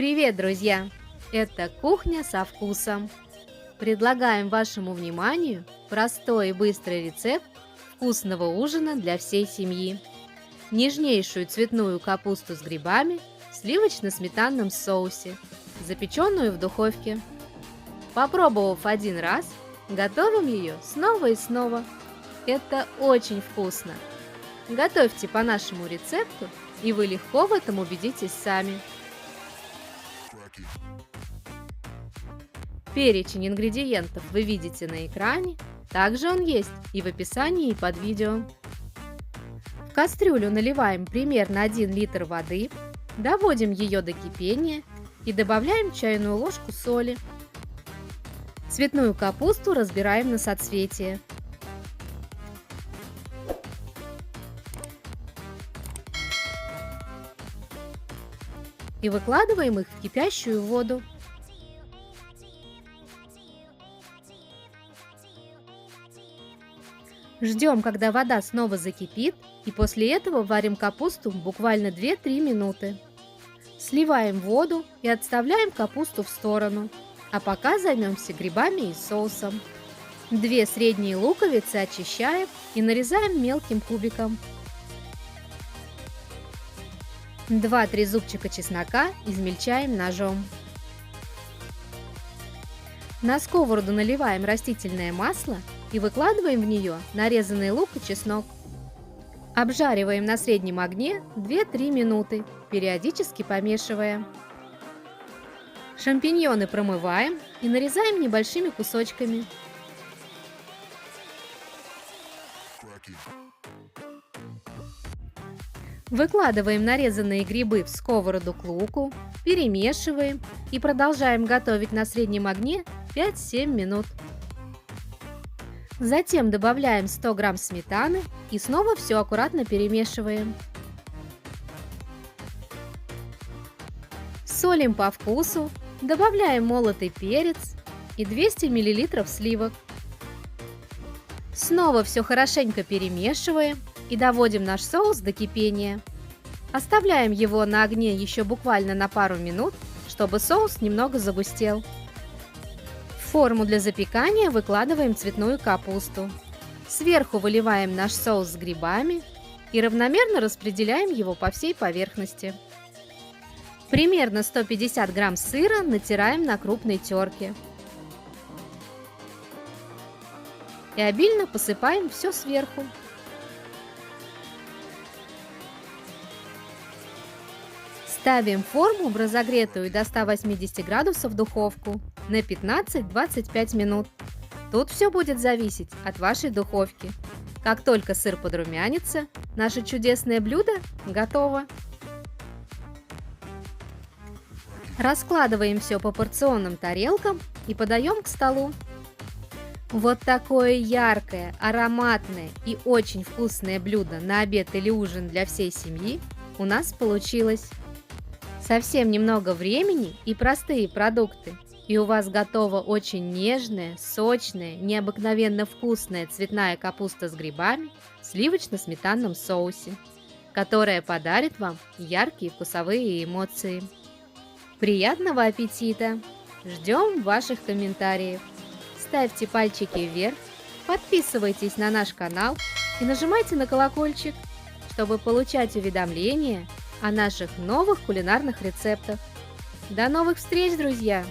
Привет, друзья! Это кухня со вкусом. Предлагаем вашему вниманию простой и быстрый рецепт вкусного ужина для всей семьи. Нежнейшую цветную капусту с грибами в сливочно-сметанном соусе, запеченную в духовке. Попробовав один раз, готовим ее снова и снова. Это очень вкусно. Готовьте по нашему рецепту, и вы легко в этом убедитесь сами. Перечень ингредиентов вы видите на экране, также он есть и в описании под видео. В кастрюлю наливаем примерно 1 литр воды, доводим ее до кипения и добавляем чайную ложку соли. Цветную капусту разбираем на соцветия. И выкладываем их в кипящую воду. Ждем, когда вода снова закипит, и после этого варим капусту буквально 2-3 минуты. Сливаем воду и отставляем капусту в сторону, а пока займемся грибами и соусом. 2 средние луковицы очищаем и нарезаем мелким кубиком. 2-3 зубчика чеснока измельчаем ножом. На сковороду наливаем растительное масло и выкладываем в нее нарезанный лук и чеснок. Обжариваем на среднем огне 2-3 минуты, периодически помешивая. Шампиньоны промываем и нарезаем небольшими кусочками. Выкладываем нарезанные грибы в сковороду к луку, перемешиваем и продолжаем готовить на среднем огне 5-7 минут. Затем добавляем 100 грамм сметаны и снова все аккуратно перемешиваем. Солим по вкусу, добавляем молотый перец и 200 мл сливок. Снова все хорошенько перемешиваем и доводим наш соус до кипения. Оставляем его на огне еще буквально на пару минут, чтобы соус немного загустел. В форму для запекания выкладываем цветную капусту. Сверху выливаем наш соус с грибами и равномерно распределяем его по всей поверхности. Примерно 150 грамм сыра натираем на крупной терке. И обильно посыпаем все сверху. Ставим форму в разогретую до 180 градусов духовку на 15-25 минут. Тут все будет зависеть от вашей духовки. Как только сыр подрумянится, наше чудесное блюдо готово. Раскладываем все по порционным тарелкам и подаем к столу. Вот такое яркое, ароматное и очень вкусное блюдо на обед или ужин для всей семьи у нас получилось. Совсем немного времени и простые продукты, и у вас готова очень нежная, сочная, необыкновенно вкусная цветная капуста с грибами в сливочно-сметанном соусе, которая подарит вам яркие вкусовые эмоции. Приятного аппетита! Ждем ваших комментариев. Ставьте пальчики вверх, подписывайтесь на наш канал и нажимайте на колокольчик, чтобы получать уведомления о наших новых кулинарных рецептах. До новых встреч, друзья!